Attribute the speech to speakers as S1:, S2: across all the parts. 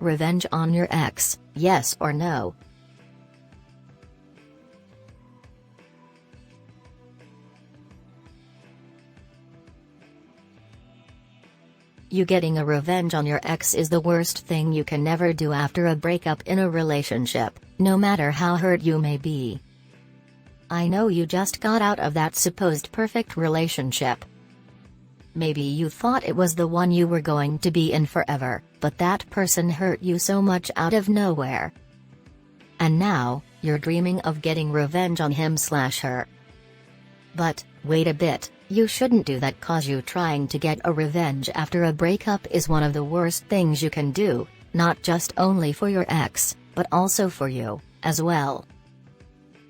S1: Revenge on your ex, yes or no? You getting a revenge on your ex is the worst thing you can never do after a breakup in a relationship, no matter how hurt you may be. I know you just got out of that supposed perfect relationship. Maybe you thought it was the one you were going to be in forever, but that person hurt you so much out of nowhere. And now, you're dreaming of getting revenge on him/her. But, wait a bit, you shouldn't do that, cause you trying to get a revenge after a breakup is one of the worst things you can do, not just only for your ex, but also for you, as well.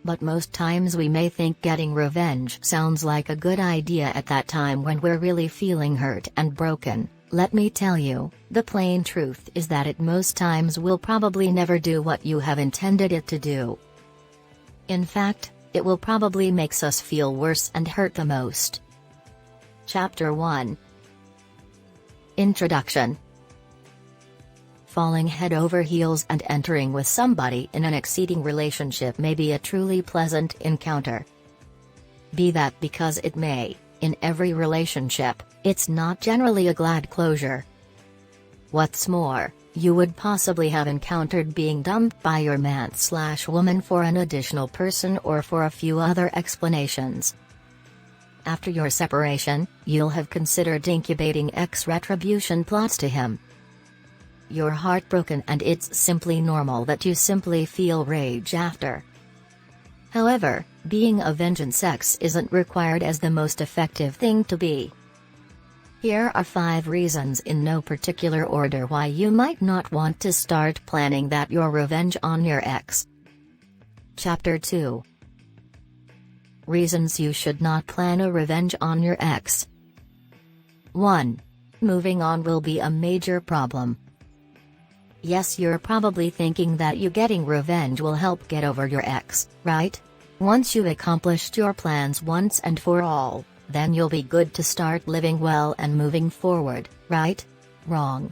S1: But most times we may think getting revenge sounds like a good idea at that time when we're really feeling hurt and broken. Let me tell you, the plain truth is that it most times will probably never do what you have intended it to do. In fact, it will probably makes us feel worse and hurt the most. Chapter 1. Introduction. Falling head over heels and entering with somebody in an exciting relationship may be a truly pleasant encounter. Be that because it may, in every relationship, it's not generally a glad closure. What's more, you would possibly have encountered being dumped by your man/woman for an additional person or for a few other explanations. After your separation, you'll have considered incubating retribution plots to him. You're heartbroken and it's simply normal that you simply feel rage after. However, being a vengeance ex isn't required as the most effective thing to be. Here are 5 reasons in no particular order why you might not want to start planning your revenge on your ex. Chapter 2. Reasons you should not plan a revenge on your ex. 1. Moving on will be a major problem. Yes, you're probably thinking that you getting revenge will help get over your ex, right? Once you've accomplished your plans once and for all, then you'll be good to start living well and moving forward, right? Wrong.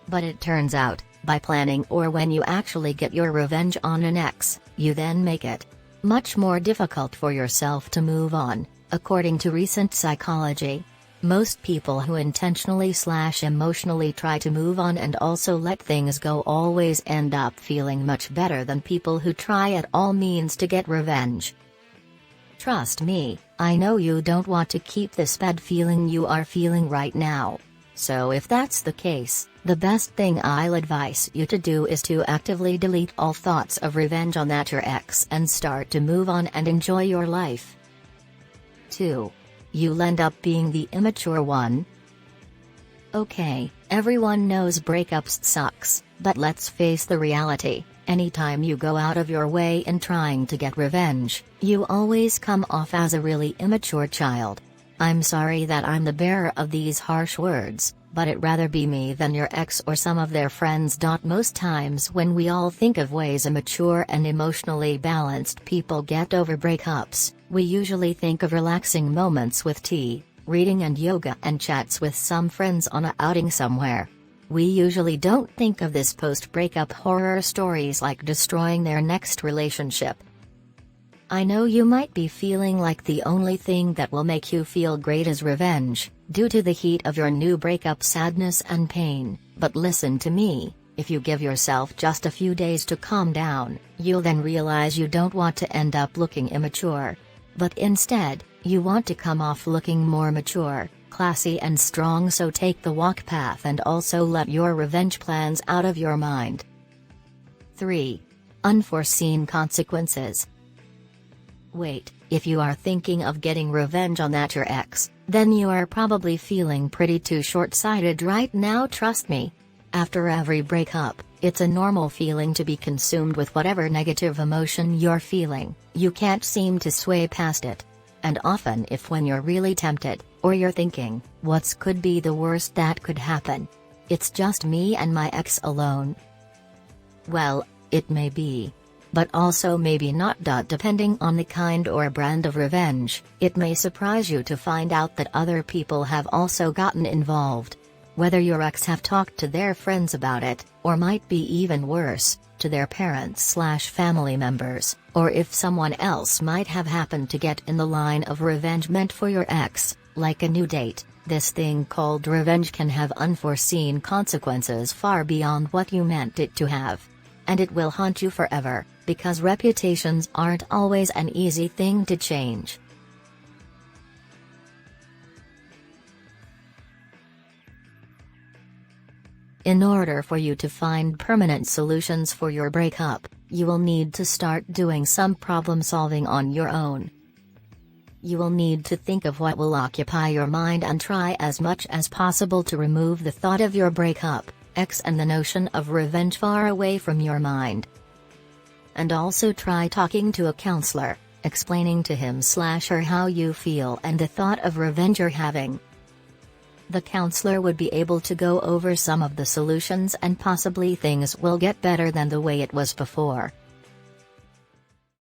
S1: But it turns out, by planning or when you actually get your revenge on an ex, you then make it much more difficult for yourself to move on, according to recent psychology. Most people who intentionally/emotionally try to move on and also let things go always end up feeling much better than people who try at all means to get revenge. Trust me, I know you don't want to keep this bad feeling you are feeling right now. So if that's the case, the best thing I'll advise you to do is to actively delete all thoughts of revenge on your ex and start to move on and enjoy your life. 2. You'll end up being the immature one. Okay, everyone knows breakups sucks, but let's face the reality. Anytime you go out of your way in trying to get revenge, you always come off as a really immature child. I'm sorry that I'm the bearer of these harsh words, but it'd rather be me than your ex or some of their friends. Most times when we all think of ways mature and emotionally balanced people get over breakups, we usually think of relaxing moments with tea, reading and yoga and chats with some friends on a outing somewhere. We usually don't think of this post-breakup horror stories like destroying their next relationship. I know you might be feeling like the only thing that will make you feel great is revenge, due to the heat of your new breakup sadness and pain, but listen to me, if you give yourself just a few days to calm down, you'll then realize you don't want to end up looking immature. But instead, you want to come off looking more mature, classy and strong, so take the walk path and also let your revenge plans out of your mind. 3. Unforeseen consequences. Wait, if you are thinking of getting revenge on your ex, then you are probably feeling pretty too short-sighted right now. Trust me. After every breakup, it's a normal feeling to be consumed with whatever negative emotion you're feeling. You can't seem to sway past it. And often when you're really tempted, or you're thinking, what could be the worst that could happen? It's just me and my ex alone. Well, it may be. But also maybe not. Depending on the kind or brand of revenge, it may surprise you to find out that other people have also gotten involved. whether your ex have talked to their friends about it, or might be even worse, to their parents/family members, or if someone else might have happened to get in the line of revenge meant for your ex, like a new date. This thing called revenge can have unforeseen consequences far beyond what you meant it to have. And it will haunt you forever, because reputations aren't always an easy thing to change. In order for you to find permanent solutions for your breakup, you will need to start doing some problem solving on your own. You will need to think of what will occupy your mind and try as much as possible to remove the thought of your breakup, ex, and the notion of revenge far away from your mind. And also try talking to a counselor, explaining to him/her how you feel and the thought of revenge you're having. The counselor would be able to go over some of the solutions, and possibly things will get better than the way it was before.